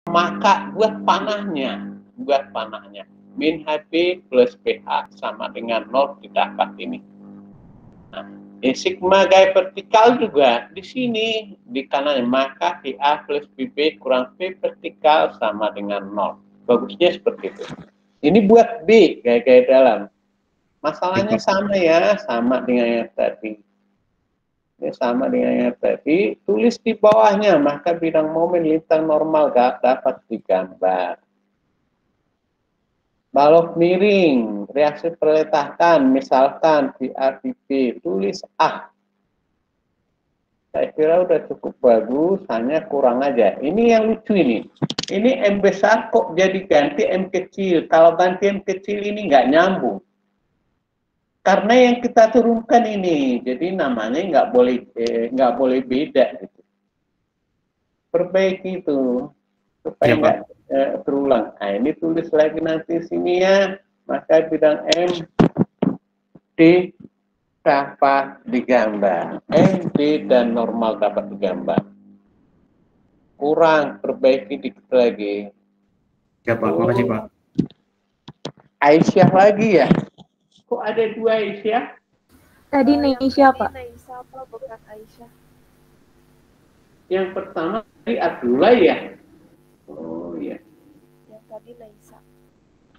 maka buat panahnya. Min HB plus PH sama dengan 0 didapat ini. Nah, sigma gaya vertikal juga di sini di kanannya, maka PA plus PB kurang P vertikal sama dengan 0. Bagusnya seperti itu. Ini buat B gaya-gaya dalam. Masalahnya sama ya, sama dengan yang tadi. Ini sama dengan yang tadi. Tulis di bawahnya, maka bidang momen lintang normal gak dapat digambar. Balok miring, reaksi perletakan, misalkan VA/VB, tulis A. Saya kira udah cukup bagus, hanya kurang aja. Ini yang lucu ini. Ini M besar kok jadi ganti M kecil. Kalau ganti M kecil ini nggak nyambung. Karena yang kita turunkan ini, jadi namanya nggak boleh beda. Gitu. Perbaiki itu supaya nggak terulang. Nah ini tulis lagi nanti sini ya. Maka bidang M D dapat digambar. M D dan normal dapat digambar. Kurang, perbaiki dikit lagi. Ya Pak, makasih Pak. Aisyah lagi ya? Kok ada dua Aisyah? Tadi Neisha Pak. Neisha Pak, bukan Aisyah. Yang pertama tadi Abdullah ya? Oh iya. Yang tadi Neisha.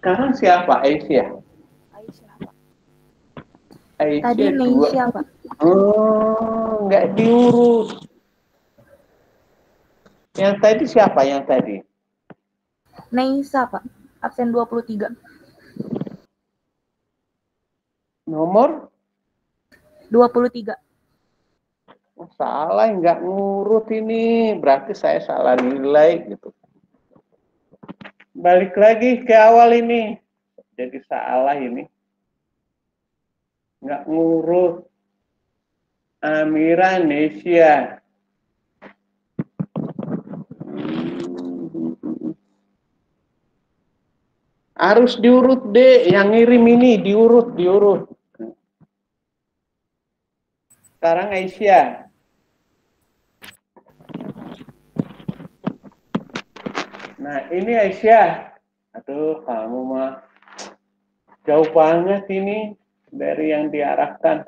Sekarang siapa Aisyah? Aisyah Pak. Aisyah Tadi Neisha Pak. Oh, nggak diurut. Yang tadi siapa yang tadi? Neisha Pak. Absen 23. Nomor? 23. Oh, salah, nggak ngurut ini. Berarti saya salah nilai gitu. Balik lagi ke awal ini. Jadi salah ini. Nggak ngurut. Amira Nesia. Harus diurut deh. Yang ngirim ini diurut. Sekarang Aisyah. Nah ini Aisyah. Aduh kamu mah jauh banget ini dari yang diarahkan.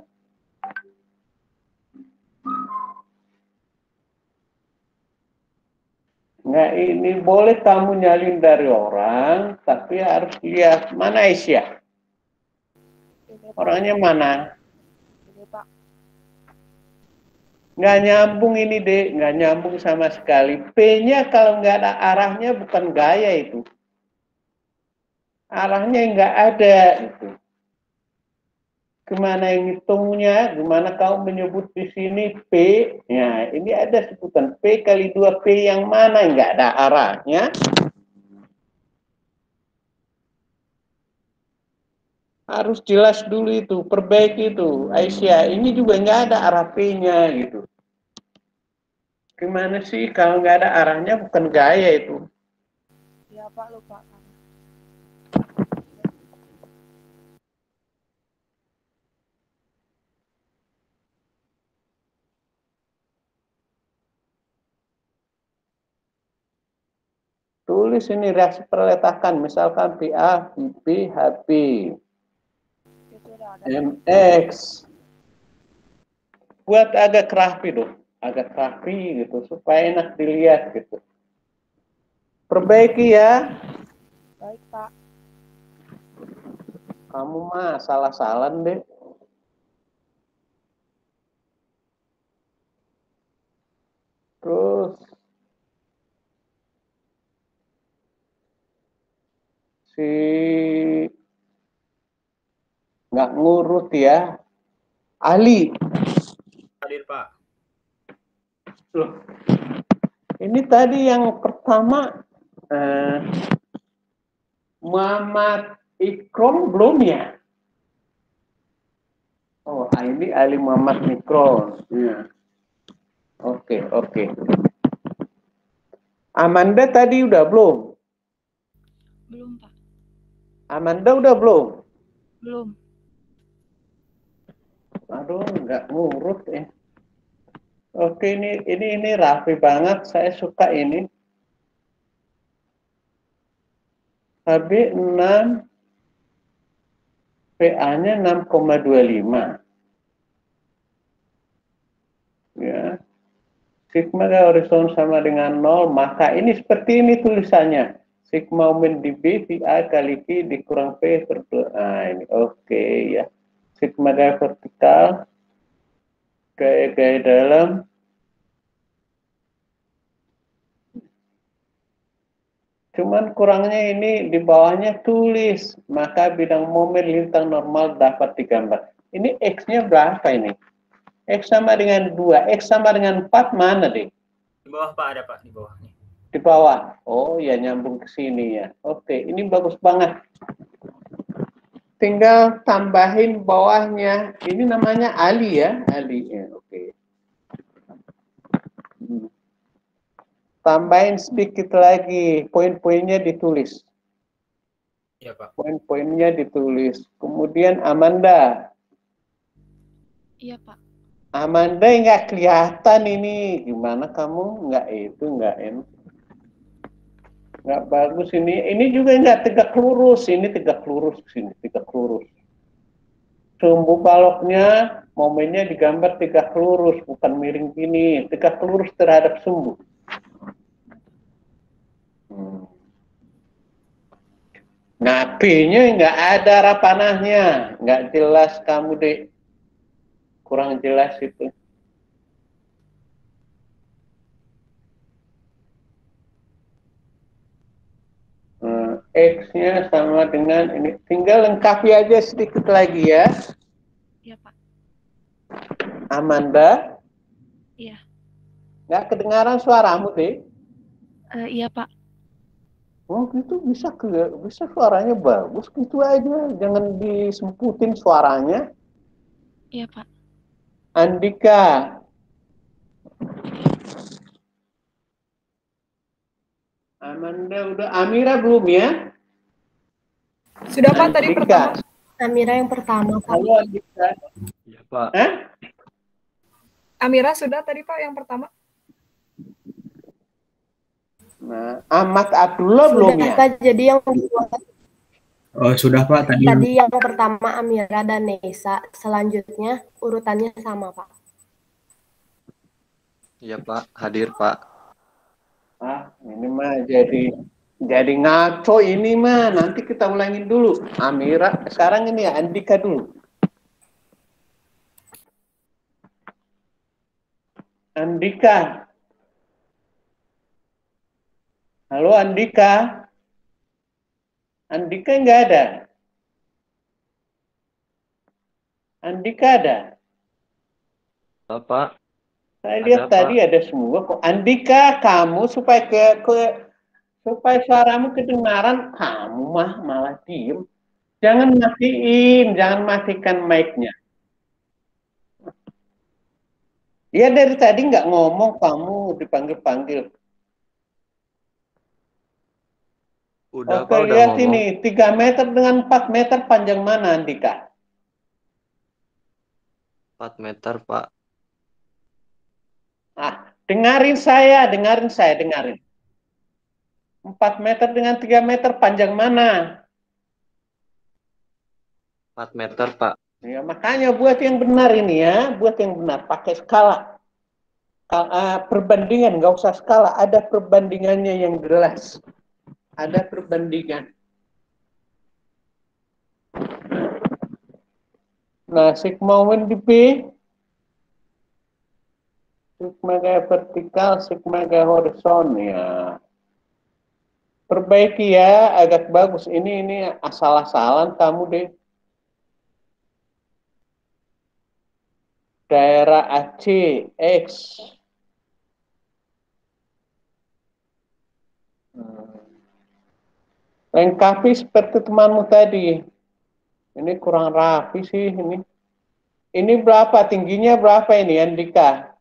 Nah ini boleh kamu nyalin dari orang, tapi harus lihat mana Aisyah. Orangnya mana? Ini Pak. Nggak nyambung ini deh, nggak nyambung sama sekali. P-nya kalau nggak ada arahnya bukan gaya itu. Arahnya nggak ada itu. Gimana yang hitungnya? Gimana kau menyebut di sini P? Ya, ini ada sebutan P kali 2P yang mana nggak ada arahnya? Harus jelas dulu itu, perbaiki itu. Aisyah, ini juga nggak ada arah P-nya gitu. Gimana sih kalau nggak ada arahnya bukan gaya itu. Iya Pak, lupa kan. Tulis ini reaksi perletakan, misalkan PA, BP, HB, MX. Buat agak rapi dong, agak rapi gitu, supaya enak dilihat gitu. Perbaiki ya. Baik Pak. Kamu mah salah-salah deh. Terus si nggak ngurut ya. Ali. Hadir Pak. Loh. Ini tadi yang pertama Muhammad Ikrom belum ya? Oh, ini Ali Muhammad Ikrom. Ya. Oke. Amanda tadi udah belum? Belum Pak. Amanda udah belum? Belum. Aduh, nggak ngurut ya. Oke, ini rapi banget. Saya suka ini. HB 6, PA-nya 6,25. Ya. Sigma horizon sama dengan 0, maka ini seperti ini tulisannya. Sigma moment di B, VA kali Q dikurang P per 2. Nah, ini oke ya. Sigma gaya vertikal, gaya dalam, cuman kurangnya ini di bawahnya tulis, maka bidang momen lintang normal dapat digambar. Ini X-nya berapa ini? X sama dengan 2, X sama dengan 4 mana deh? Di bawah Pak, ada Pak, di bawah nih. Di bawah. Oh ya, nyambung ke sini ya. Oke, ini bagus banget. Tinggal tambahin bawahnya. Ini namanya Ali ya, Ali ya. Oke. Tambahin sedikit lagi, poin-poinnya ditulis. Iya Pak. Poin-poinnya ditulis. Kemudian Amanda. Iya, Pak. Amanda nggak kelihatan ini. Gimana kamu? Nggak itu, nggak enak. Nggak bagus ini. Ini juga nggak tegak lurus. Ini tegak lurus. Sini tegak lurus. Sumbu baloknya, momennya digambar tegak lurus. Bukan miring gini. Tegak lurus terhadap sumbu. Nah, P-nya nggak ada arah panahnya. Nggak jelas kamu, deh. Kurang jelas itu. X-nya sama dengan ini. Tinggal lengkapi aja sedikit lagi ya. Iya, Pak. Amanda? Iya. Nggak kedengaran suaramu, deh. Iya, Pak. Oh gitu, bisa suaranya bagus gitu aja, jangan disemputin suaranya. Iya, Pak. Andika. Amanda udah, Amira belum ya? Sudah Pak, tadi Andika. pertama. Amira yang pertama, Pak. Halo Andika. Iya Pak. Hah? Amira sudah tadi Pak yang pertama. Nah, Ahmad Abdullah belum ya? Sudah, jadi yang kedua. Oh, sudah Pak, tadi. Tadi yang pertama Amira dan Nesa, selanjutnya urutannya sama, Pak. Iya Pak, hadir Pak. Ah, ini mah jadi ngaco ini mah. Nanti kita ulangin dulu. Amira, sekarang ini ya Andika dulu. Andika. Halo Andika. Andika nggak ada. Andika ada. Pak. Saya lihat Ada, tadi Pak. ada semua kok. Andika, kamu supaya supaya suaramu kedengaran, kamu malah diem. Jangan matiin, jangan matikan mic-nya. Ya dari tadi nggak ngomong, kamu dipanggil-panggil. Udah Oke, Pak, udah lihat ngomong. ini, 3 meter dengan 4 meter panjang mana Andika? 4 meter Pak. Ah, dengarin saya. 4 meter dengan 3 meter panjang mana? 4 meter Pak. Ya, makanya buat yang benar ini ya, buat yang benar, pakai skala. Perbandingan, nggak usah skala, ada perbandingannya yang jelas. Ada perbandingan. Nah, sigma moment di P, sigma gaya vertikal, sigma gaya horizon ya. Perbaiki ya, agak bagus. Ini asal-asalan kamu deh. Daerah AC, X. Lengkapi seperti temanmu tadi. Ini kurang rapi sih ini. Ini berapa? Tingginya berapa ini Andika?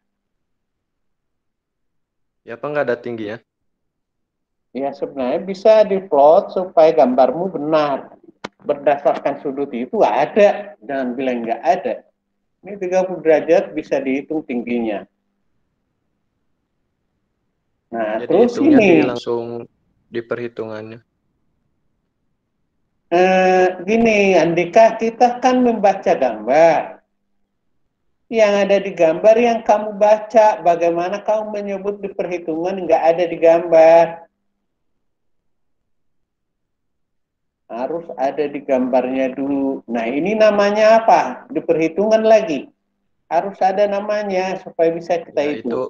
Ya Pak, nggak ada tingginya. Ya sebenarnya bisa diplot supaya gambarmu benar. Berdasarkan sudut itu ada. Jangan bilang nggak ada. Ini 30 derajat bisa dihitung tingginya. Nah, Jadi terus hitungnya ini. langsung di perhitungannya. Gini, Andika, kita kan membaca gambar. Yang ada di gambar yang kamu baca, bagaimana kamu menyebut di perhitungan nggak ada di gambar? Harus ada di gambarnya dulu. Nah, ini namanya apa? Di perhitungan lagi. Harus ada namanya supaya bisa kita Ya, hitung. itu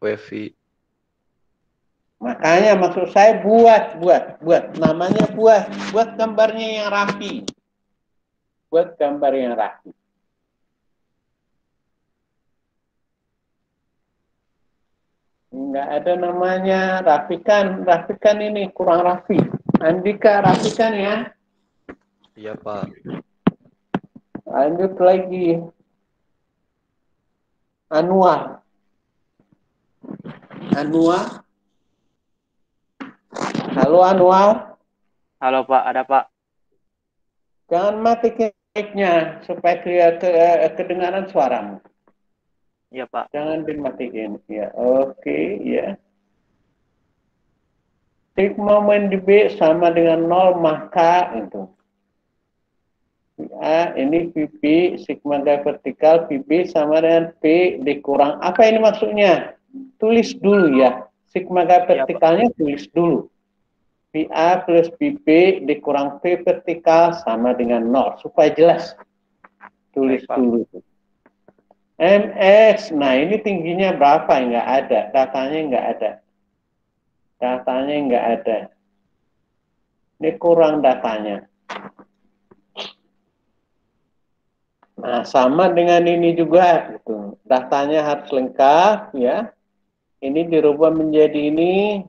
wifi. Makanya maksud saya buat namanya buat gambarnya yang rapi. Buat gambar yang rapi. Enggak ada namanya rapikan ini kurang rapi. Andika rapikan ya. Iya, Pak. Lanjut lagi. Anwar. Halo Anwar. Halo Pak, ada Pak. Jangan mati mic-nya supaya kedengaran suaramu. Iya Pak. Jangan dimatiin. Ya, oke, ya. Sigma min B sama dengan 0, maka itu. Ya, ini VB, sigma gaya vertikal, VB sama dengan P dikurang. Apa ini maksudnya? Tulis dulu ya. Sigma gaya vertikalnya tulis dulu. VA plus VB dikurang P vertikal sama dengan 0. Supaya jelas. Tulis dulu. MX, nah ini tingginya berapa? Enggak ada. Datanya enggak ada. Datanya enggak ada. Ini kurang datanya. Nah, sama dengan ini juga gitu. Datanya harus lengkap ya. Ini dirubah menjadi ini.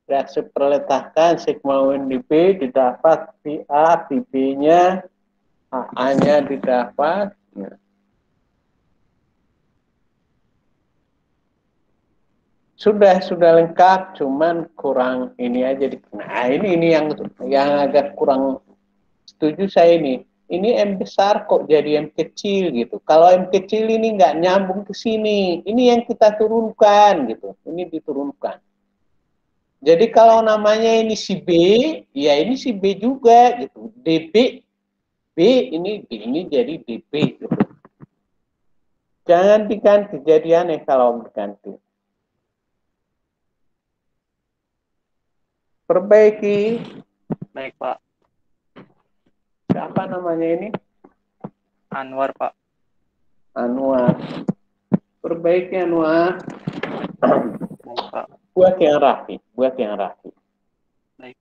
Reaksi perletakan sigma win di B didapat VA, VB-nya, AA-nya didapat. Ya. Sudah lengkap, cuman kurang ini aja. Nah, ini yang agak kurang setuju saya ini. Ini M besar kok jadi M kecil gitu. Kalau M kecil ini nggak nyambung ke sini. Ini yang kita turunkan gitu. Ini diturunkan. Jadi kalau namanya ini si B, ya ini si B juga gitu. DB, B ini jadi DB gitu. Jangan diganti, jadi aneh kalau diganti. Perbaiki. Baik Pak. Siapa namanya ini? Anwar Pak. Anwar. Perbaiki Anwar. Baik Pak. Buat yang rapi. Baik.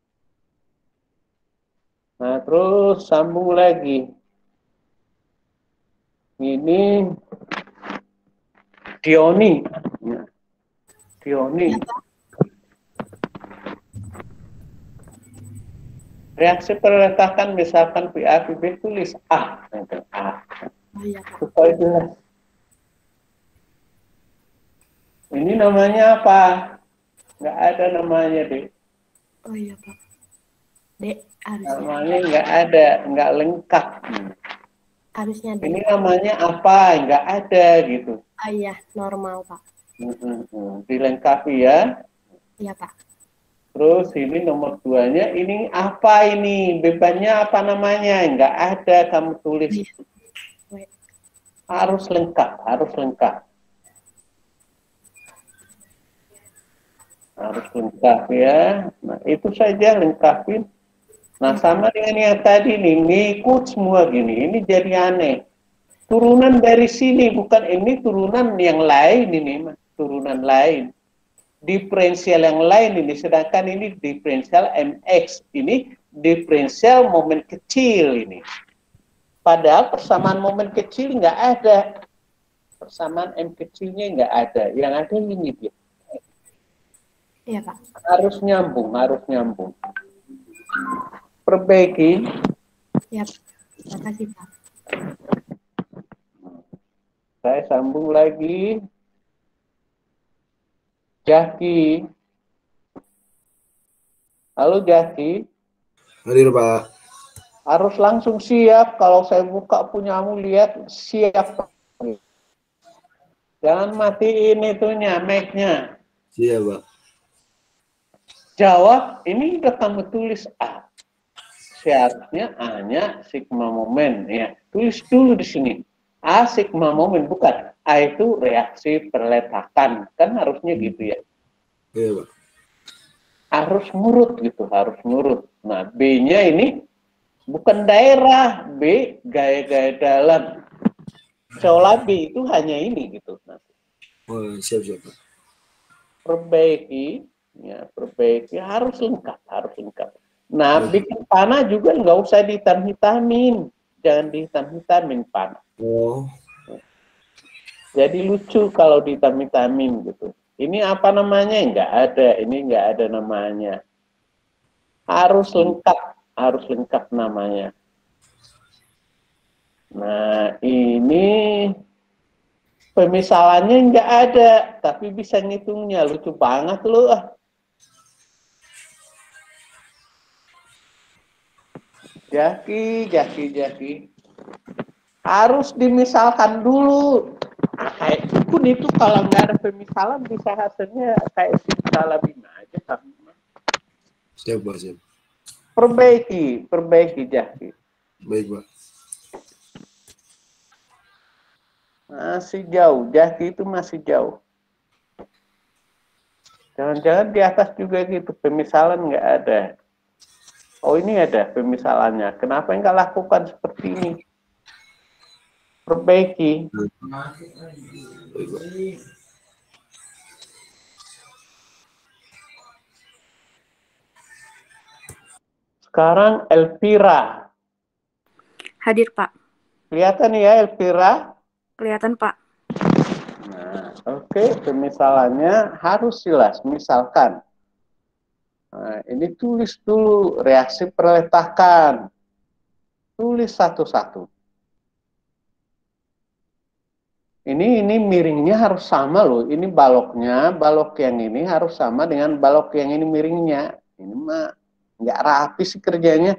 Nah, terus sambung lagi. Ini Dioni. Dioni. Reaksi perletakan misalkan PA, PB tulis A. A. Oh iya Pak. Supaya jelas. Ini namanya apa? Nggak ada namanya, Dek. Oh iya Pak. D harusnya. Namanya nggak ada, nggak lengkap. Harusnya D. Ini namanya apa? Nggak ada gitu. Oh iya, normal Pak. Dilengkapi ya. Iya Pak. Terus ini nomor 2-nya, ini apa ini? Bebannya apa namanya? Nggak ada, kamu tulis. Iya. Harus lengkap. Harus lengkap ya. Nah, itu saja lengkapin. Nah, sama dengan yang tadi nih, ngikut semua gini. Ini jadi aneh. Turunan dari sini, bukan ini turunan yang lain ini, turunan lain. Diferensial yang lain ini, sedangkan ini diferensial MX. Ini diferensial momen kecil ini. Padahal persamaan momen kecil nggak ada. Persamaan M kecilnya nggak ada. Yang ada ini dia. Iya Pak. Harus nyambung. Perbaiki. Ya, makasih Pak. Saya sambung lagi. Jaki. Halo Jaki. Hadir Pak. Harus langsung siap. Kalau saya buka punyamu, lihat siap. Jangan matiin itunya, mic-nya. Siap Pak. Jawab, ini udah kamu tulis A. syaratnya hanya sigma momen ya. Tulis dulu di sini. A sigma momen, bukan. A itu reaksi perletakan. Kan harusnya gitu ya. Iya, Pak. Harus ngurut gitu, harus ngurut. Nah, B-nya ini bukan daerah, B gaya-gaya dalam. Seolah B itu hanya ini gitu. Nah, Oh, siap, Pak. perbaiki, ya perbaiki harus lengkap, harus lengkap. Nah, bikin panah juga nggak usah dihitam-hitamin, jangan dihitam-hitamin panah. Oh, Jadi lucu kalau dihitam-hitamin gitu. Ini apa namanya? Nggak ada, ini nggak ada namanya. Harus lengkap namanya. Nah, ini pemisalannya nggak ada, tapi bisa ngitungnya. Lucu banget loh. Jaki. Harus dimisalkan dulu. Kayak pun itu kalau nggak ada pemisalan bisa hasilnya kayak simsalabim aja. siap, Pak, siap. Perbaiki Jaki. Baik, Pak. Masih jauh, Jaki itu masih jauh. Jangan-jangan di atas juga gitu, pemisalan nggak ada. Oh, ini ada pemisalannya. Kenapa nggak lakukan seperti ini? Perbaiki. Baik, Pak. Sekarang Elvira. Hadir, Pak. Kelihatan ya Elvira? Kelihatan, Pak. Nah, oke, pemisalannya harus jelas. Misalkan, nah, ini tulis dulu reaksi perletakan. Tulis satu-satu. Ini miringnya harus sama loh. Ini baloknya, balok yang ini harus sama dengan balok yang ini miringnya. Ini mah nggak rapi sih kerjanya.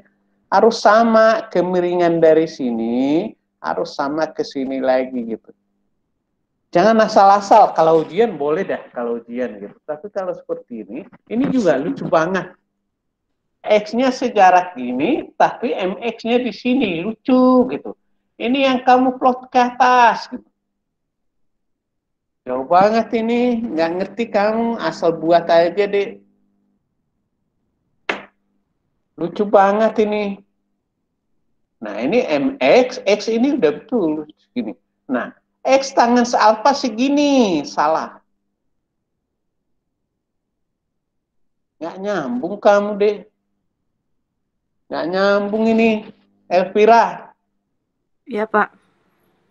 Harus sama kemiringan dari sini, harus sama ke sini lagi gitu. Jangan asal-asal. Kalau ujian boleh dah, kalau ujian gitu. Tapi kalau seperti ini juga lucu banget. X-nya sejarak ini, tapi MX-nya di sini lucu gitu. Ini yang kamu plot ke atas gitu. Jauh banget ini, nggak ngerti kamu, asal buat aja deh. Lucu banget ini. Nah, ini MX, X ini udah betul segini. Nah, X tangan sealfa segini, salah. Nggak nyambung kamu deh. Nggak nyambung ini, Elvira. Iya, Pak.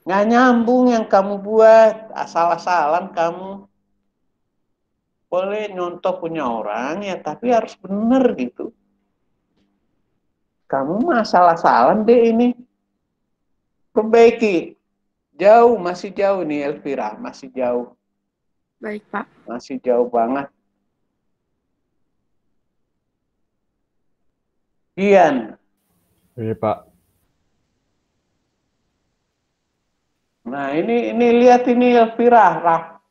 Nggak nyambung yang kamu buat, asal-asalan kamu. Boleh nyontoh punya orang ya, tapi harus bener gitu. Kamu mah asal-asalan deh ini. Perbaiki. Jauh, masih jauh nih Elvira, masih jauh. Baik, Pak. Masih jauh banget. Ian. Iya, Pak. Nah, ini lihat ini Elvira,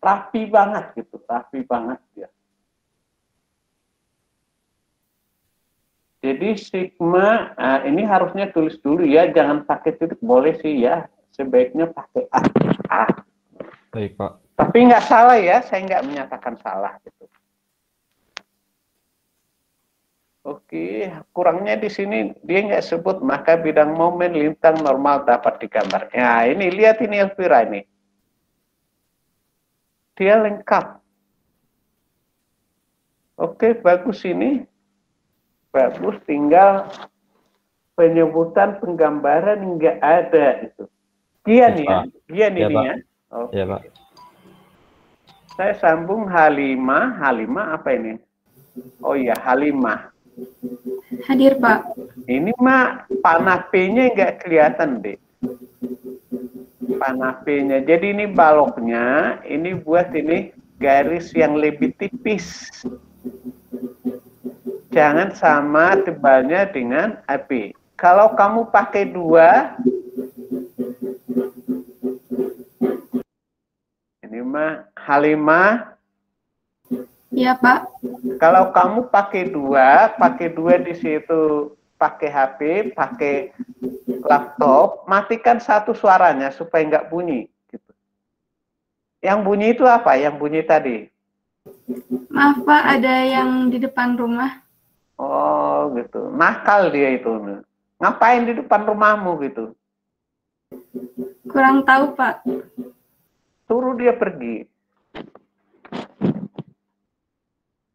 rapi banget gitu, rapi banget ya. Jadi sigma, ini harusnya tulis dulu ya, jangan pakai titik, boleh sih ya, sebaiknya pakai A. Baik, Pak. Tapi nggak salah ya, saya nggak menyatakan salah gitu. Oke, kurangnya di sini dia nggak sebut maka bidang momen lintang normal dapat digambar. Nah, ini lihat ini Elvira ini. Dia lengkap. Oke, bagus ini. Bagus, tinggal penyebutan penggambaran nggak ada itu. Gian ya, Gian Ya, ini Pak. ya. Oke. Iya, Pak. Saya sambung H5 apa ini? Oh iya, H5. Hadir, Pak. Ini mah panah P-nya nggak kelihatan deh. Panah P-nya. Jadi ini baloknya, ini buat ini garis yang lebih tipis. Jangan sama tebalnya dengan AP. Kalau kamu pakai 2, ini mah H5. Iya, Pak. Kalau kamu pakai 2 di situ pakai HP, pakai laptop, matikan satu suaranya supaya nggak bunyi. Gitu. Yang bunyi itu apa? Yang bunyi tadi? Maaf Pak, ada yang di depan rumah. Oh gitu, nakal dia itu. Ngapain di depan rumahmu gitu? Kurang tahu Pak. Suruh dia pergi.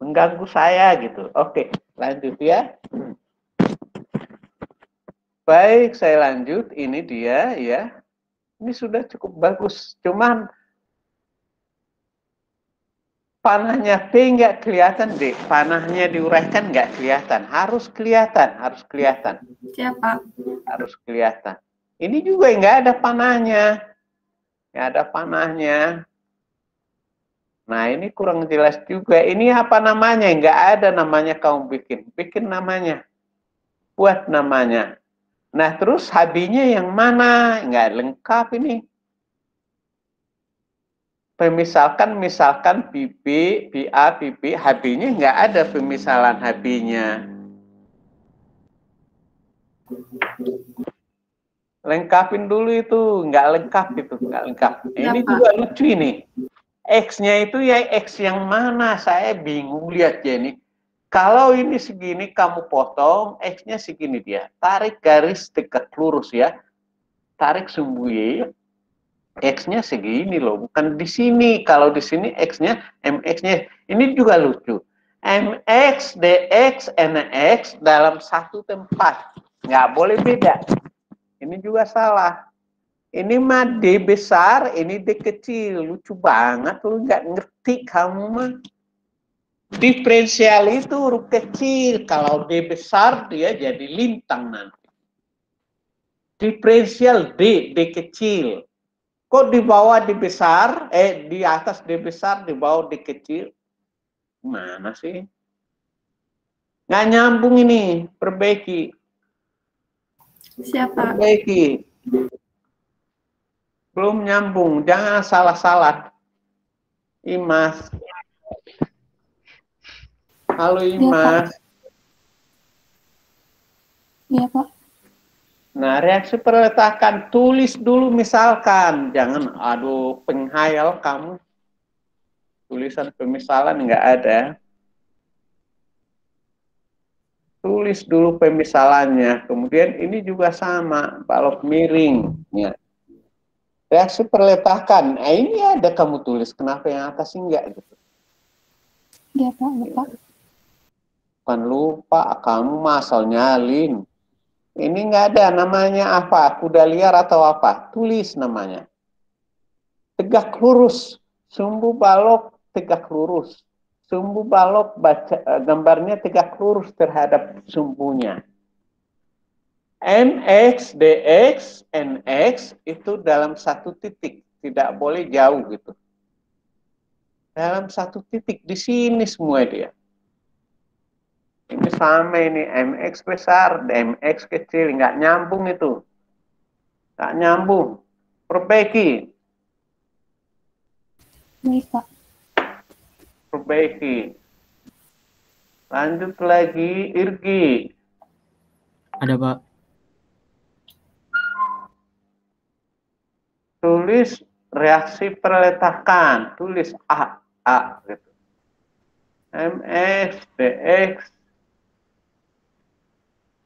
Mengganggu saya gitu. Oke, lanjut ya. Baik, saya lanjut. Ini dia ya. Ini sudah cukup bagus. Cuman panahnya P nggak kelihatan, D. Panahnya diuraikan nggak kelihatan. Harus kelihatan, harus kelihatan. Siapa? Harus kelihatan. Ini juga nggak ada panahnya. Nggak ada panahnya. Nah, ini kurang jelas juga. Ini apa namanya? Nggak ada namanya kamu bikin. Bikin namanya. Buat namanya. Nah, terus habinya yang mana? Nggak lengkap ini. Misalkan BB, BA, BB, HB-nya nggak ada pemisalan HB-nya. Lengkapin dulu itu, nggak lengkap itu, nggak lengkap. Ini juga lucu ini. X-nya itu ya X yang mana? Saya bingung lihat ya ini. Kalau ini segini kamu potong, X-nya segini dia. Tarik garis tegak lurus ya. Tarik sumbu Y. X-nya segini loh, bukan di sini. Kalau di sini X-nya, MX-nya. Ini juga lucu. MX, DX, NX dalam satu tempat. Nggak boleh beda. Ini juga salah. Ini mah D besar, ini D kecil. Lucu banget, lu nggak ngerti kamu mah. Diferensial itu huruf kecil. Kalau D besar, dia jadi lintang nanti. Diferensial D, D kecil. Kok di bawah D besar, di atas D besar, di bawah D kecil? Mana sih? Nggak nyambung ini, perbaiki. Siapa? Perbaiki. Belum nyambung, jangan salah-salah. Imas. Halo Imas. Iya Pak. Nah, reaksi perletakan tulis dulu misalkan, jangan aduh penghayal kamu. Tulisan pemisalan nggak ada. Tulis dulu pemisalannya. Kemudian ini juga sama, balok miring. Ya. Reaksi perletakan, ini ada kamu tulis. Kenapa yang atas enggak gitu? Iya Pak, lupa. Bukan lupa, kamu masalnya Lin. Ini nggak ada namanya apa, kuda liar atau apa. Tulis namanya. Tegak lurus, sumbu balok tegak lurus. Sumbu balok gambarnya tegak lurus terhadap sumbunya. MX, DX, NX itu dalam satu titik. Tidak boleh jauh gitu. Dalam satu titik, di sini semua dia. Ini sama ini, MX besar, MX kecil, nggak nyambung itu. Nggak nyambung. Perbaiki. Baik Pak. Perbaiki. Lanjut lagi, Irgi. Ada Pak. Tulis reaksi perletakan. Tulis A gitu. MX, DX,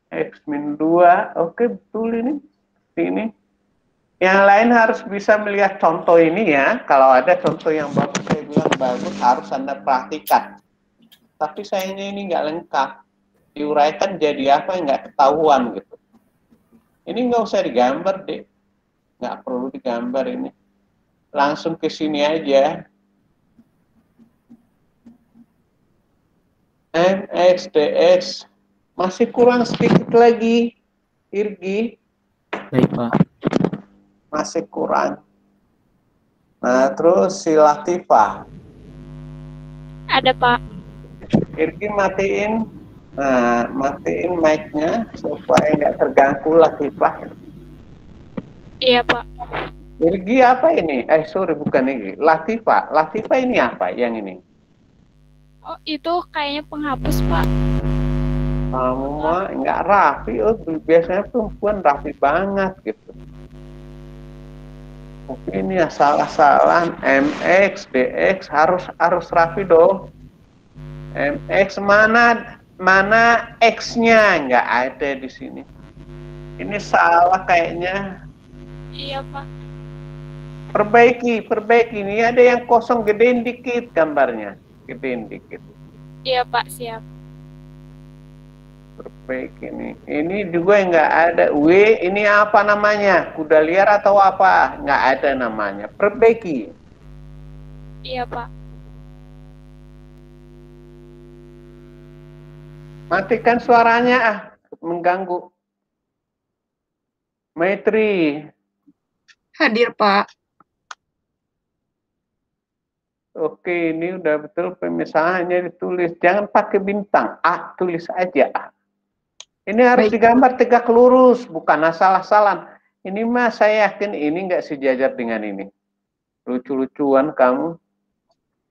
X-2, oke betul ini. Sini. Yang lain harus bisa melihat contoh ini ya. Kalau ada contoh yang bagus, saya bilang bagus, harus Anda perhatikan. Tapi sayangnya ini nggak lengkap. Diuraikan jadi apa yang nggak ketahuan gitu. Ini nggak usah digambar deh. Nggak perlu digambar ini. Langsung ke sini aja. MX, DX. Masih kurang sedikit lagi, Irgi. Baik Pak. Masih kurang. Nah, terus si Latifah. Ada Pak. Irgi matiin. Nah, matiin mic-nya supaya nggak terganggu Latifah. Iya Pak. Irgi apa ini? Sorry bukan Irgi. Latifah. Latifah ini apa yang ini? Oh itu kayaknya penghapus Pak. Kamu mah nggak rapi, biasanya perempuan rapi banget gitu. Mungkin ya salah-salah MX, DX harus rapi dong. MX mana X-nya nggak ada di sini. Ini salah kayaknya. Iya, Pak. Perbaiki. Ini ada yang kosong, gedein dikit gambarnya, gedein dikit. Iya, Pak, siap. Perbaiki ini. Ini juga nggak ada. W, ini apa namanya? Kuda liar atau apa? Nggak ada namanya. Perbaiki. Iya, Pak. Matikan suaranya, mengganggu. Maitri. Hadir, Pak. Oke, ini udah betul pemisahannya ditulis. Jangan pakai bintang. A, tulis aja A. Ini harus digambar tegak lurus, bukan asal-asalan. Ini mah saya yakin ini nggak sejajar dengan ini. Lucu-lucuan kamu.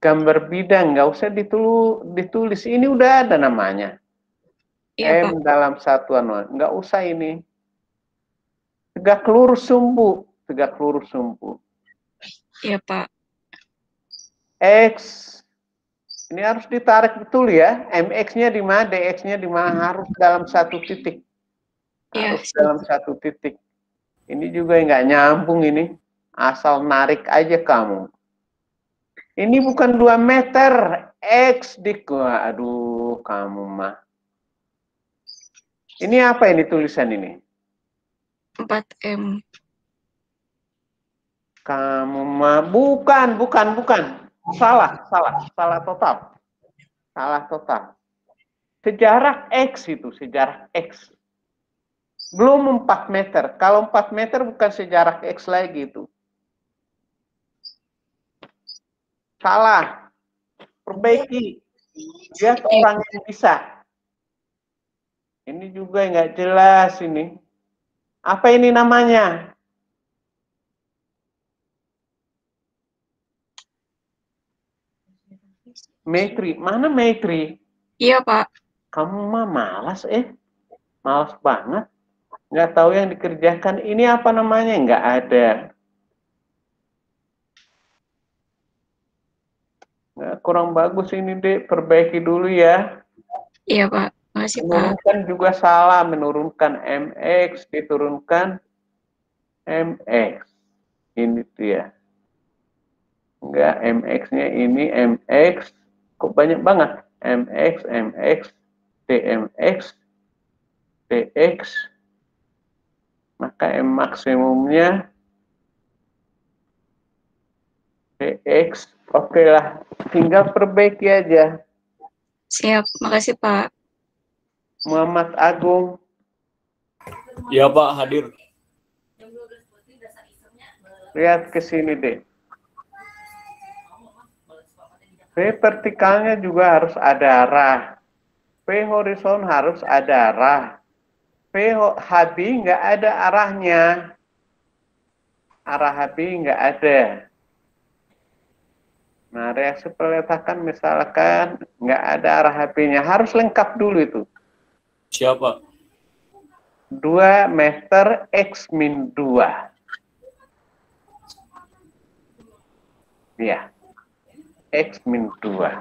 Gambar bidang nggak usah ditulis. Ini udah ada namanya. Iya, M dalam satuan. Nggak usah ini. Tegak lurus sumbu. Tegak lurus sumbu. Iya, Pak. X. Ini harus ditarik betul ya. MX-nya di mana, DX-nya di mana, harus dalam satu titik. Harus dalam satu titik. Ini juga nggak nyambung ini. Asal narik aja kamu. Ini bukan 2 meter. X aduh, kamu mah. Ini apa ini tulisan ini? 4M. Kamu mah bukan. Salah total. Salah total. Sejarah X itu, sejarah X. Belum 4 meter. Kalau 4 meter bukan sejarah X lagi itu. Salah. Perbaiki. Lihat orang yang bisa. Ini juga nggak jelas ini. Apa ini namanya? Maitri. Mana Maitri? Iya, Pak. Kamu mah malas Malas banget. Nggak tahu yang dikerjakan. Ini apa namanya? Nggak ada. Nggak, kurang bagus ini, Dek. Perbaiki dulu ya. Iya, Pak. Makasih, Pak. Menurunkan juga salah. Menurunkan MX, diturunkan MX. Ini dia. Enggak, MX-nya ini MX. Kok banyak banget? MX, DMX, DX. Maka M maksimumnya DX. Oke lah, tinggal perbaiki aja. Siap, makasih, Pak. Muhammad Agung. Ya, Pak, hadir. Lihat ke sini deh. V vertikalnya juga harus ada arah. V horizon harus ada arah. V HB nggak ada arahnya. Arah HB nggak ada. Nah, reaksi peletakan misalkan nggak ada arah HB-nya. Harus lengkap dulu itu. Siapa? 2 meter X min 2. Ya. X min 2.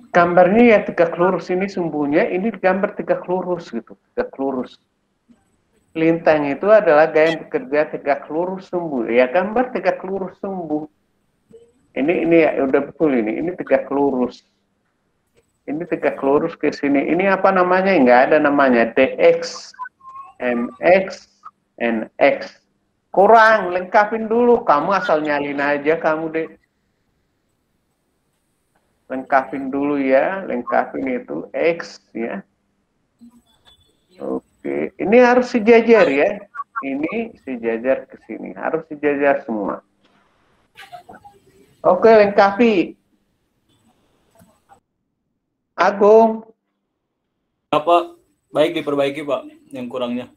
Gambarnya ya tegak lurus, ini sumbunya, ini gambar tegak lurus gitu, tegak lurus. Lintang itu adalah gaya yang bekerja tegak lurus sumbu, ya gambar tegak lurus sumbu. Ini ya udah betul ini tegak lurus. Ini tegak lurus ke sini. Ini apa namanya? Enggak ada namanya. DX, MX, NX. Kurang, lengkapin dulu. Kamu asal nyalin aja kamu deh. Lengkapin dulu ya, lengkapin itu X ya. Oke, ini harus sejajar ya. Ini sejajar ke sini, harus sejajar semua. Oke, lengkapi. Agung. Apa? Baik, diperbaiki, Pak, yang kurangnya.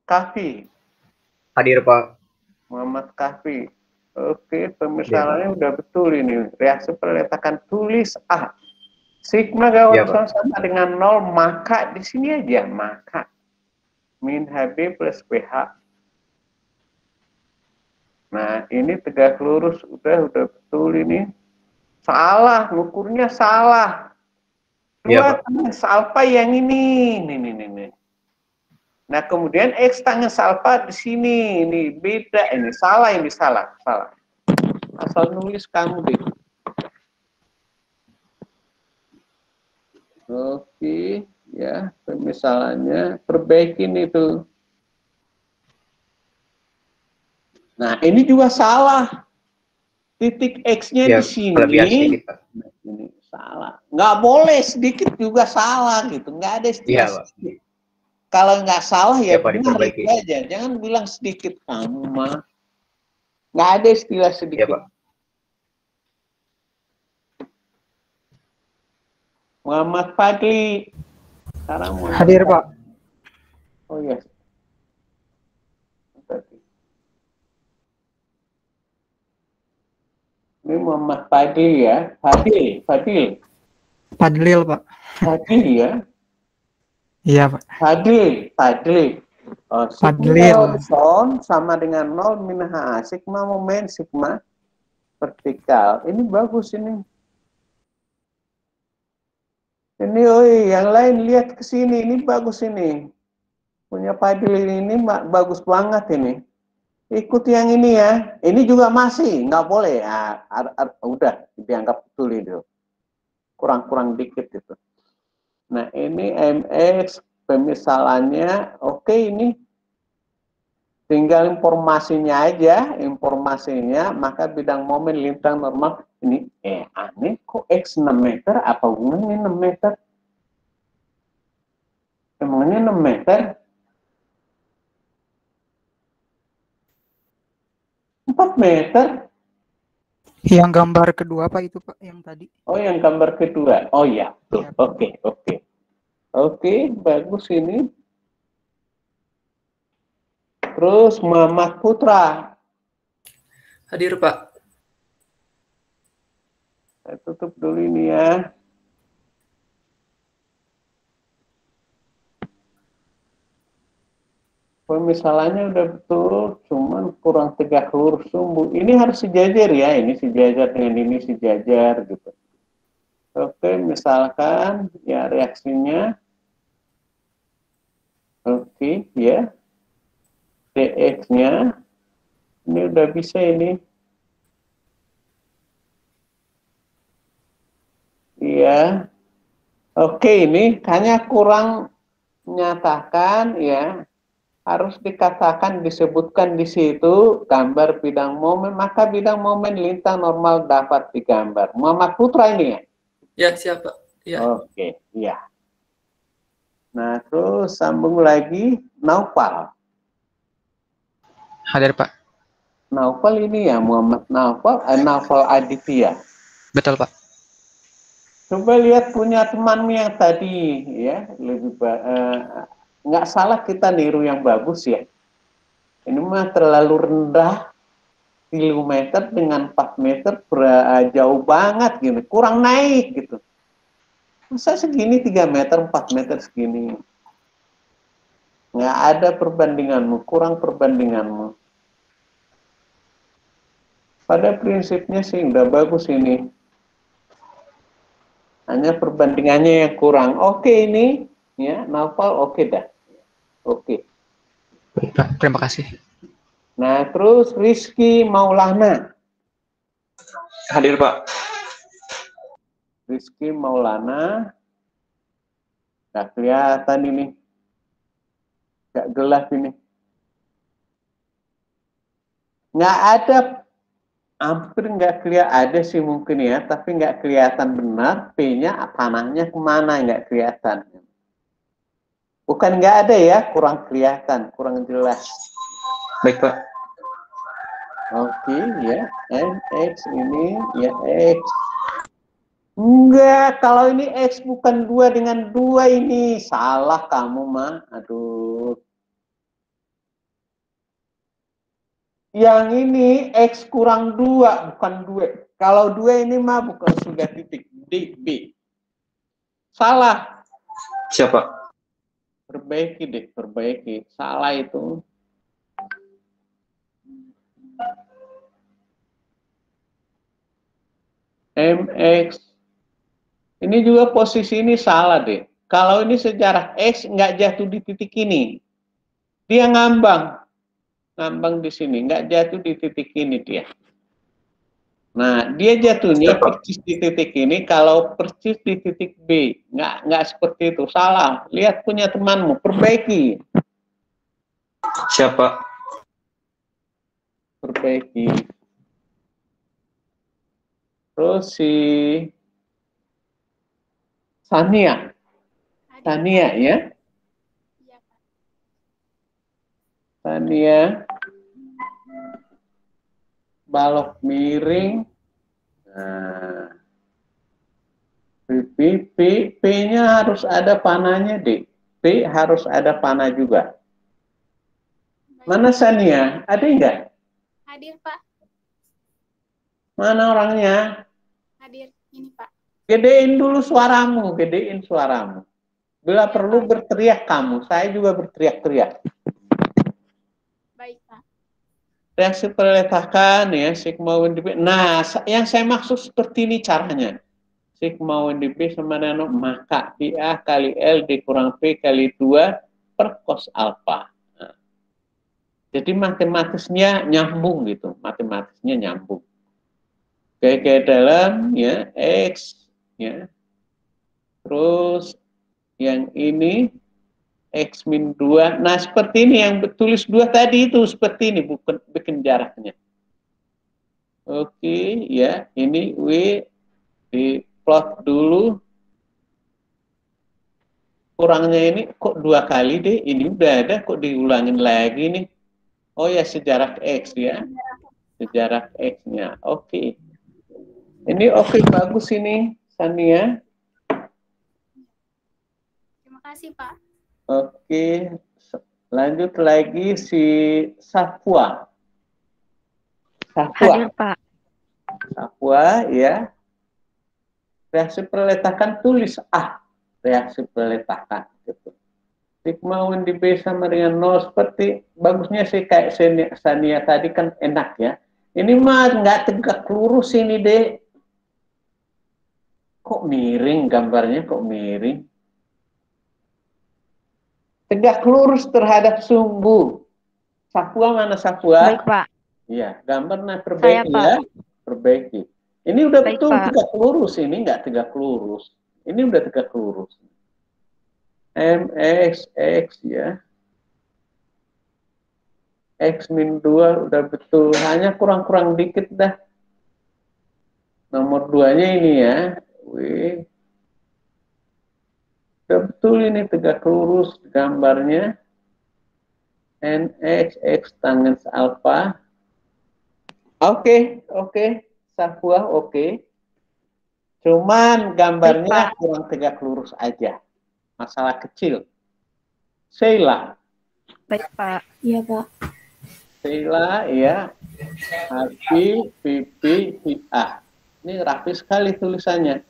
Kafi. Hadir, Pak. Muhammad Kahfi. Oke, pemisalannya udah betul ini. Reaksi peletakan tulis A. Sigma gawat sama dengan 0, maka di sini aja maka min HB plus PH. Nah, ini tegak lurus udah betul ini. Salah, ngukurnya salah. 2 tangens alfa yang ini. Nih. Nah, kemudian X tangens alfa di sini. Ini beda, ini salah, ini salah. Asal nulis kamu deh. Oke, ya, pemisalannya perbaikin itu. Nah, ini juga salah. Titik X-nya di sini. Ini salah. Nggak boleh sedikit juga salah gitu. Nggak ada istilah sedikit. Kalau nggak salah ya benar itu aja. Jangan bilang sedikit kamu mah. Nggak ada istilah sedikit. Muhammad Fadli. Sekarang hadir, Pak. Oh ya. Ini Muhammad Fadli ya. Fadil. Fadlil, Pak. Fadil ya. Iya, Pak. Fadil. Fadlil. Sigma sama dengan 0 min HA. Sigma momen, sigma vertikal. Ini bagus ini. Ini, yang lain lihat ke sini. Ini bagus ini. Punya Fadil ini bagus banget ini. Ikut yang ini ya. Ini juga masih nggak boleh. Udah dianggap betul itu. Kurang dikit itu. Nah, ini MX pemisalannya oke ini. Tinggal informasinya aja, maka bidang momen lintang normal ini aneh kok X 6 meter, apa hubungannya 6 meter? Emangnya 6 meter? 4 meter? Yang gambar kedua, Pak, itu, Pak, yang tadi. Oh, yang gambar kedua. Oh ya, tuh. Oke, bagus ini. Terus Muhammad Putra. Hadir, Pak. Saya tutup dulu ini ya. Pemisalannya udah betul, cuman kurang tegak lurus sumbu. Ini harus sejajar ya, ini sejajar dengan ini sejajar gitu. Oke, misalkan ya reaksinya. Oke, ya. DX-nya ini udah bisa ini. Iya. Oke, ini hanya kurang menyatakan ya. Harus dikatakan, disebutkan di situ gambar bidang momen, maka bidang momen lintang normal dapat digambar. Muhammad Putra ini ya? Ya, siapa? Ya. Oke, iya. Nah, terus sambung lagi Naufal. Hadir, Pak. Naufal ini ya, Muhammad Naufal Aditya. Betul, Pak. Coba lihat punya temanmu yang tadi ya, lebih nggak salah kita niru yang bagus ya. Ini mah terlalu rendah, 3 meter dengan 4 meter jauh banget gini, kurang naik gitu. Masa segini 3 meter, 4 meter segini. Nggak ada perbandinganmu, kurang perbandinganmu. Pada prinsipnya sih udah bagus ini. Hanya perbandingannya yang kurang. Oke ini, ya, Naufal oke dah. Oke. Baik, Pak. Terima kasih. Nah, terus Rizky Maulana. Hadir, Pak. Rizky Maulana. Nggak kelihatan ini. Nggak gelap ini. Nggak ada, hampir nggak kelihatan, ada sih mungkin ya, tapi nggak kelihatan benar P-nya, panahnya kemana, nggak kelihatan. Bukan nggak ada ya, kurang kelihatan, kurang jelas. Baik, Pak. Oke, ya, X ini, ya X. Enggak, kalau ini X bukan 2 dengan 2 ini. Salah kamu mah, aduh. Yang ini X kurang 2, bukan 2. Kalau 2 ini mah bukan sudah titik D, B. Salah. Siapa? Perbaiki deh, perbaiki. Salah itu. MX. Ini juga posisi ini salah deh. Kalau ini sejarah X nggak jatuh di titik ini. Dia ngambang. Ngambang di sini. Nggak jatuh di titik ini dia. Nah, dia jatuhnya persis di titik ini. Kalau persis di titik B. Nggak seperti itu. Salah. Lihat punya temanmu. Perbaiki. Siapa? Perbaiki. Terus si Sania. Sania ya. Sania. Balok miring. Nah. P-nya harus ada panahnya, deh. P harus ada panah juga. Mana Sania? Ada enggak? Hadir, Pak. Mana orangnya? Hadir. Ini, Pak. Gedein dulu suaramu, gedein suaramu. Bila perlu berteriak kamu, saya juga berteriak-teriak. Baik, Pak. Reaksi peletakan ya, sigma WDB. Nah, yang saya maksud seperti ini caranya. Sigma WDB sama dengan maka PA kali L dikurang P kali 2 per cos alpha. Nah, jadi matematisnya nyambung gitu, matematisnya nyambung. Kayak dalam ya X ya. Terus yang ini X min 2. Nah, seperti ini yang tulis 2 tadi itu seperti ini, bukan bikin jaraknya. Oke, ya. Ini W di plot dulu. Kurangnya ini kok 2 kali deh. Ini udah ada kok diulangin lagi nih. Oh ya, sejarah X ya. Sejarah X-nya. Oke. Ini oke, bagus ini, Sania. Terima kasih, Pak. Oke, lanjut lagi si Safwa. Safwa. Hadir, Pak. Safwa, ya. Reaksi peletakan tulis A. Reaksi peletakan. Gitu. Sigma WDB sama dengan 0. Seperti bagusnya sih kayak Sania tadi kan enak ya. Ini mah nggak tegak lurus ini deh. Kok miring gambarnya, kok miring? Tegak lurus terhadap sumbu. Safwa mana Safwa? Baik, Pak. Iya, gambarnya perbaiki ya. Perbaiki. Ini udah Baik, betul Pak. tegak lurus, ini nggak tegak lurus. Ini udah tegak lurus. MX, X ya. X min 2 udah betul. Hanya kurang-kurang dikit dah. Nomor 2-nya ini ya. Wih. Udah betul ini tegak lurus gambarnya. NX, X tanggens alpha. Oke. Safwa, oke. Cuman gambarnya kurang tegak lurus aja. Masalah kecil. Sheila. Baik, Pak. Iya, Pak. Sheila, ya. HP, PP, PA. Ini rapi sekali tulisannya.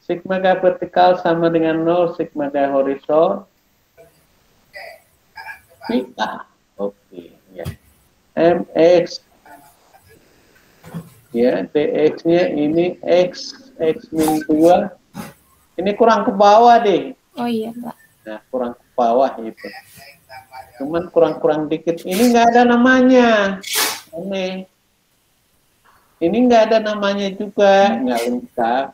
Sigma K vertikal sama dengan 0, sigma K horizontal. PA. Oke, ya. MX. Ya, DX-nya ini X min 2. Ini kurang ke bawah deh. Oh iya, Pak. Nah, kurang ke bawah itu. Cuman kurang-kurang dikit. Ini nggak ada namanya. Aneh. Ini nggak ada namanya juga. Nggak lengkap.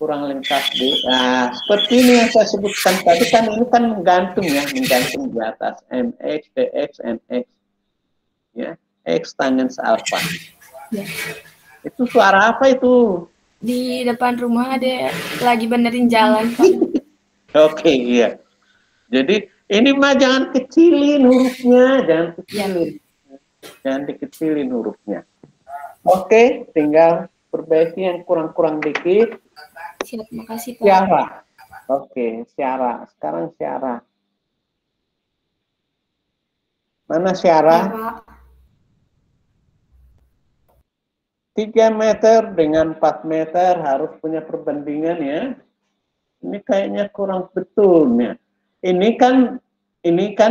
Kurang lengkap deh. Nah, seperti ini yang saya sebutkan tadi kan ini kan menggantung ya. Menggantung di atas. MX, DX, NX. Ya. X tanggens alpha. Ya. Itu suara apa itu? Di depan rumah ada lagi benerin jalan, Pak. Oke, iya. Jadi ini mah jangan kecilin hurufnya, jangan kecilin. Jangan dikecilin hurufnya. Oke, tinggal perbaiki yang kurang-kurang dikit. Siap, makasih, Pak. Syara. Oke, Syara. Sekarang Syara. Mana Syarah? Ya, Pak. 3 meter dengan 4 meter harus punya perbandingan ya. Ini kayaknya kurang betul ya. Ini kan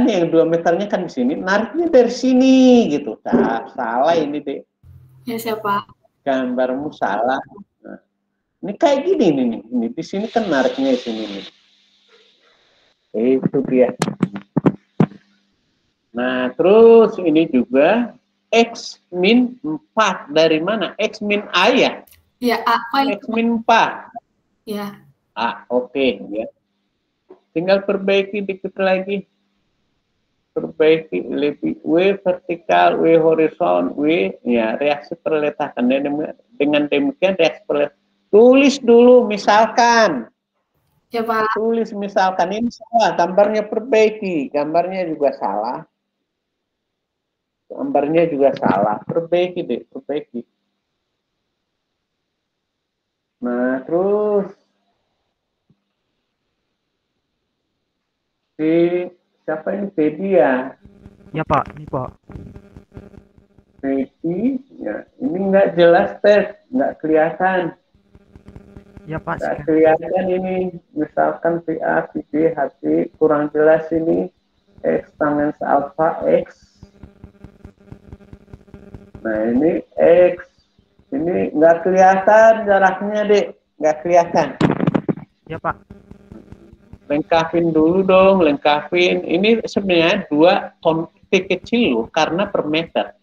yang 2 meternya kan di sini, nariknya dari sini gitu. Salah ini deh. Ya, siapa? Gambarmu salah. Nah, ini kayak gini nih. Ini di sini kan nariknya di sini nih. Itu dia. Nah, terus ini juga X min 4 dari mana? X min A ya? Ya, A. X min 4. Ya. Oke ya. Tinggal perbaiki dikit lagi. Perbaiki lebih W vertikal, W horizon, W ya reaksi perletakan. Dengan demikian reaksi perletakan. Tulis dulu misalkan. Ya, Pak. Tulis misalkan ini salah, gambarnya perbaiki, gambarnya juga salah. Gambarnya juga salah, perbaiki deh, perbaiki. Nah, terus siapa ini? Fedi ya? Ya Pak, ini Pak. Fedi, ya. Ini nggak jelas tes, nggak kelihatan. Ya Pak. Nggak kelihatan ini, misalkan VA, VB, HB, kurang jelas ini. X tangen alpha X. Nah ini X, ini nggak kelihatan jaraknya dek, nggak kelihatan. Ya Pak. Lengkapin dulu dong, lengkapin. Ini sebenarnya 2 ton kecil loh, karena per meter.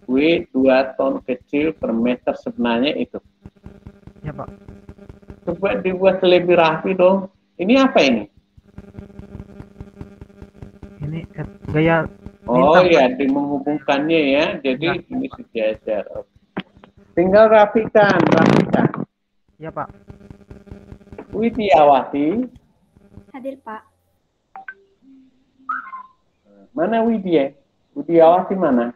W 2 ton kecil per meter sebenarnya itu. Ya Pak. Coba dibuat lebih rapi dong. Ini apa ini? Ini gaya. Oh ya, menghubungkannya ya. Jadi ini sejajar. Tinggal rapikan. Ya Pak. Widiawati. Hadir, Pak. Mana Widya? Widiawati mana?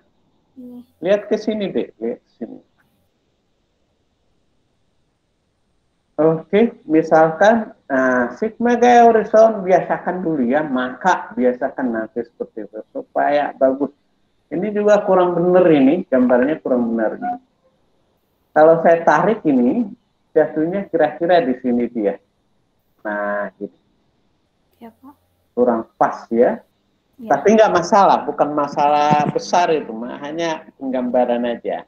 Ini. Lihat ke sini deh, lihat ke sini. Oke, misalkan sigma gaya horizon biasakan dulu ya, maka biasakan nanti seperti itu supaya bagus. Ini juga kurang benar ini, gambarnya kurang benar. Kalau saya tarik ini, jatuhnya kira-kira di sini dia. Nah, gitu. Ya, Pak. Kurang pas ya. Ya. Tapi nggak masalah, bukan masalah besar itu, hanya penggambaran aja.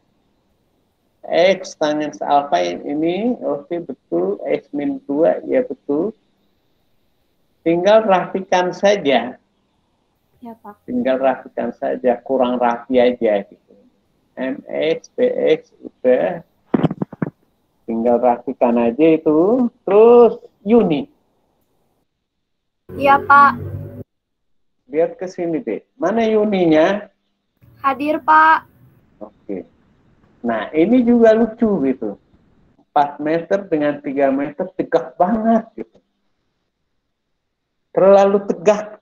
X tangen alpha ini oke betul, X min 2 ya betul. Tinggal rapikan saja. Ya Pak. Tinggal rapikan saja, kurang rapi aja gitu. MX, PX udah. Tinggal rapikan aja itu. Terus unit. Iya Pak. Lihat ke sini deh. Mana uninya? Hadir Pak. Oke. Nah, ini juga lucu gitu. 4 meter dengan 3 meter tegak banget gitu. Terlalu tegak.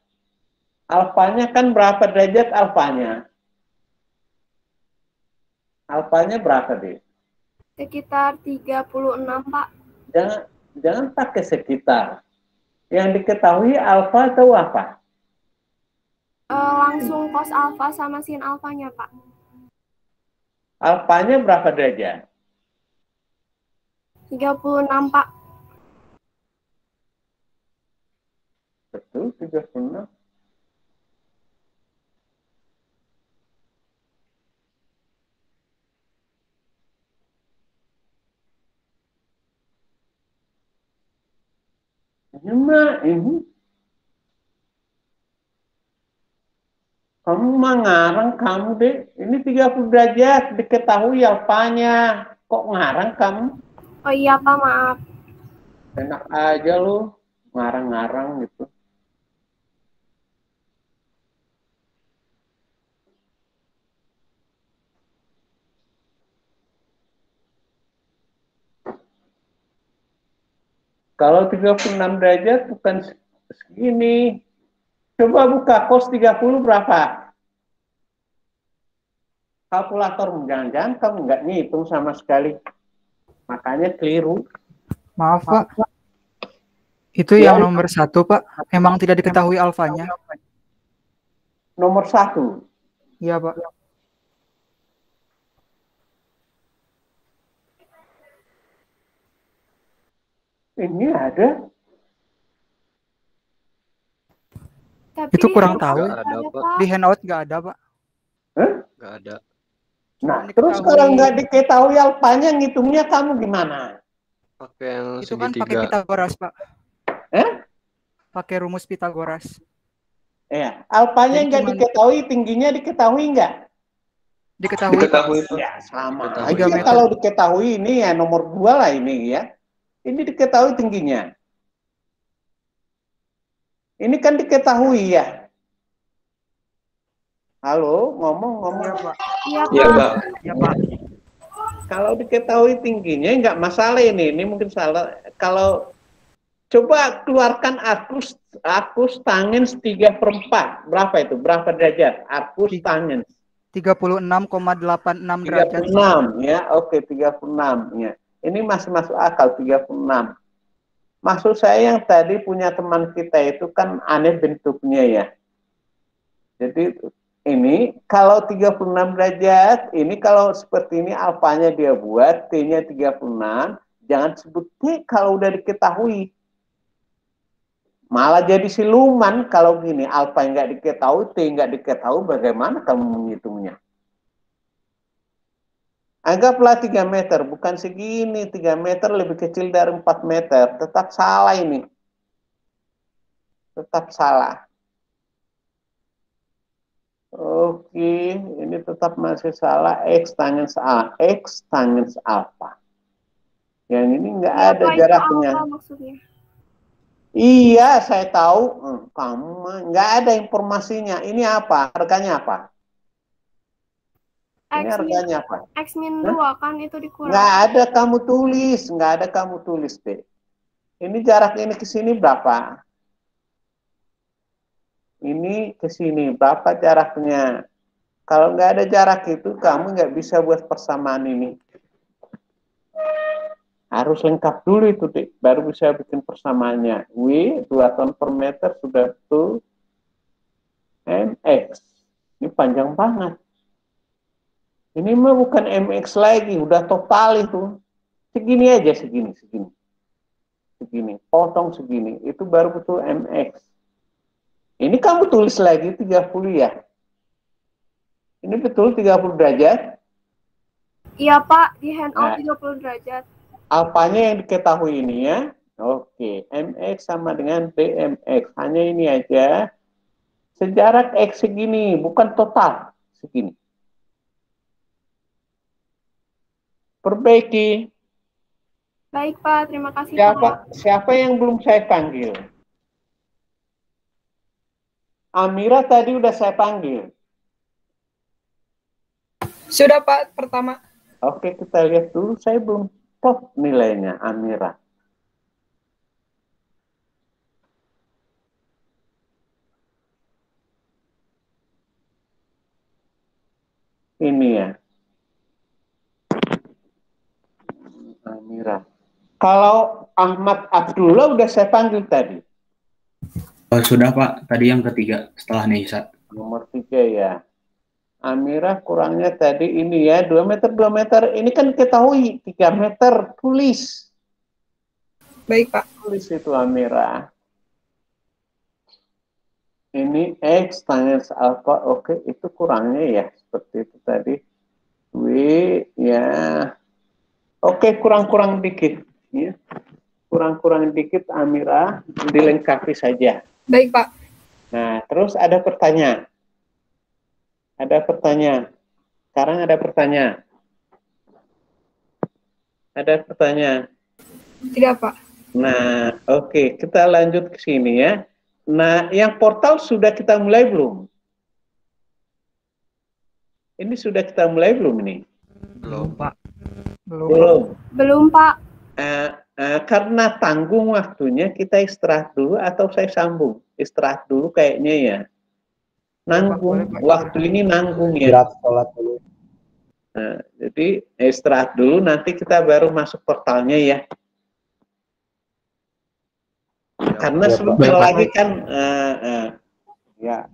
Alfanya kan berapa derajat alfanya? Alfanya berapa deh? Sekitar 36 Pak. Jangan pakai sekitar. Yang diketahui alfa atau apa? Langsung cos alfa sama sin alfanya Pak. Alfanya berapa derajat? 36 Pak. Betul, 36. Ini kamu mah ngarang kamu deh. Ini 30 derajat diketahui alfanya. Kok ngarang kamu? Oh iya Pak, maaf. Enak aja lu ngarang-ngarang gitu. Kalau 36 derajat bukan segini. Coba buka cos 30 berapa? Kalkulator, jangan-jangan kamu nggak ngitung sama sekali. Makanya keliru. Maaf Pak. Itu Ya, yang nomor 1 Pak. Memang tidak diketahui alfanya. Nomor 1. Iya, Pak. Ini ada. Tapi Itu di kurang handout tahu. Nggak ada, Pak. Di handout nggak ada, Pak. Nggak ada. Nah, Cuma terus diketahui- kalau nggak diketahui alfanya, ngitungnya kamu gimana? Pakai yang Itu kan pakai segitiga. Pitagoras, Pak. Eh? Pakai rumus Pitagoras. Ya, alfanya Jadi nggak cuman- diketahui, tingginya diketahui nggak? Diketahui, Pak. Diketahui, Pak. Ya, sama Diketahui. aja 3 meter. kalau diketahui ini ya nomor 2 lah ini ya. Ini diketahui tingginya. Ini kan diketahui ya. Halo, ngomong. Iya, Pak. Iya, Iya, Pak. Pak. Iya, Pak. Kalau diketahui tingginya nggak masalah ini mungkin salah. Kalau coba keluarkan arcus tangens 3/4. Berapa itu? Berapa derajat? Arcus tangens 36,86 derajat. 36 ya. Oke, 36 ya. Ini masih masuk akal 36. Maksud saya yang tadi punya teman kita itu kan aneh bentuknya ya. Jadi ini kalau 36 derajat, ini kalau seperti ini alfanya dia buat, T-nya 36, jangan sebut T kalau udah diketahui. Malah jadi siluman kalau gini, alfa nggak diketahui, T nggak diketahui, bagaimana kamu menghitungnya? Anggaplah 3 meter, bukan segini, 3 meter lebih kecil dari 4 meter, tetap salah ini. Tetap salah. Oke, ini tetap masih salah, X tangens alfa. Yang ini nggak Iya, ada Pak, itu jaraknya. apa maksudnya? Iya, saya tahu. Kamu mah nggak ada informasinya. Ini apa? Harganya apa? Ini harganya apa? X-2 kan itu dikurang. Nggak ada kamu tulis, nggak ada kamu tulis deh. Ini jarak ini ke sini berapa? Ini ke sini berapa jaraknya? Kalau nggak ada jarak itu, kamu nggak bisa buat persamaan ini. Harus lengkap dulu itu, deh. Baru bisa bikin persamaannya. W 2 ton per meter sudah betul. MX. Ini panjang banget. Ini mah bukan MX lagi, udah total itu. Segini aja, segini. Segini, potong segini. Itu baru betul MX. Ini kamu tulis lagi 30 ya. Ini betul 30 derajat? Iya, Pak, di handout Nah. 30 derajat. Alfanya yang diketahui ini ya. Oke, MX sama dengan BMX. Hanya ini aja. Sejarak X segini, bukan total. Segini. Perbaiki. Baik, Pak, terima kasih, Pak. Siapa yang belum saya panggil? Amira tadi udah saya panggil. Sudah, Pak, pertama. Oke, kita lihat dulu. Saya belum top nilainya, Amira. Ini ya. Amira. Kalau Ahmad Abdullah udah saya panggil tadi. Sudah, Pak. Tadi yang ketiga setelah Neisa. Nomor 3 ya. Amira kurangnya tadi ini ya, 2 meter, 2 meter. Ini kan ketahui 3 meter, tulis. Baik, Pak. Tulis itu Amira. Ini X tangens alfa, oke, itu kurangnya ya, seperti itu tadi. W, ya. Oke, kurang-kurang dikit. Ya. Kurang-kurang dikit Amira, dilengkapi saja. Baik, Pak. Nah, terus ada pertanyaan. Ada pertanyaan. Sekarang ada pertanyaan. Ada pertanyaan. Tidak, Pak. Nah, oke, kita lanjut ke sini ya. Nah, yang portal sudah kita mulai belum? Ini sudah kita mulai belum ini? Belum, Pak. Belum, Pak. Karena tanggung waktunya, kita istirahat dulu atau saya sambung? Istirahat dulu kayaknya ya. Nanggung, waktu ini nanggung ya. Sholat dulu. Nah, jadi istirahat dulu, nanti kita baru masuk portalnya ya. Karena sebentar lagi kan, ya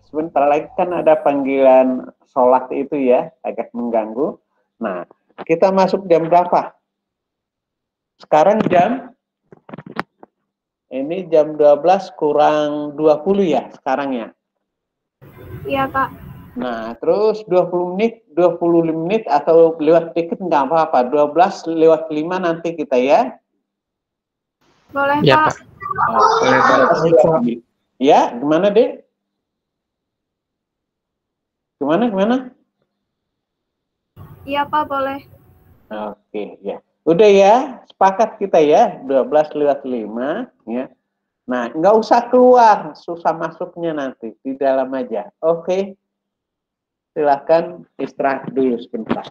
sebentar lagi kan ada panggilan sholat itu ya, agak mengganggu. Nah, kita masuk jam berapa? Sekarang ini jam 12 kurang 20 ya sekarang ya? Iya, Pak. Nah, terus 20 menit atau lewat dikit nggak apa-apa. 12 lewat 5 nanti kita ya. Boleh, Ya, Pak. Pak. Ya, gimana, Dek? Gimana? Iya, Pak, boleh. Oke, ya. Udah ya, sepakat kita ya, 12 lewat 5 ya. Nah, nggak usah keluar, susah masuknya nanti, di dalam aja. Oke. Silakan istirahat dulu sebentar.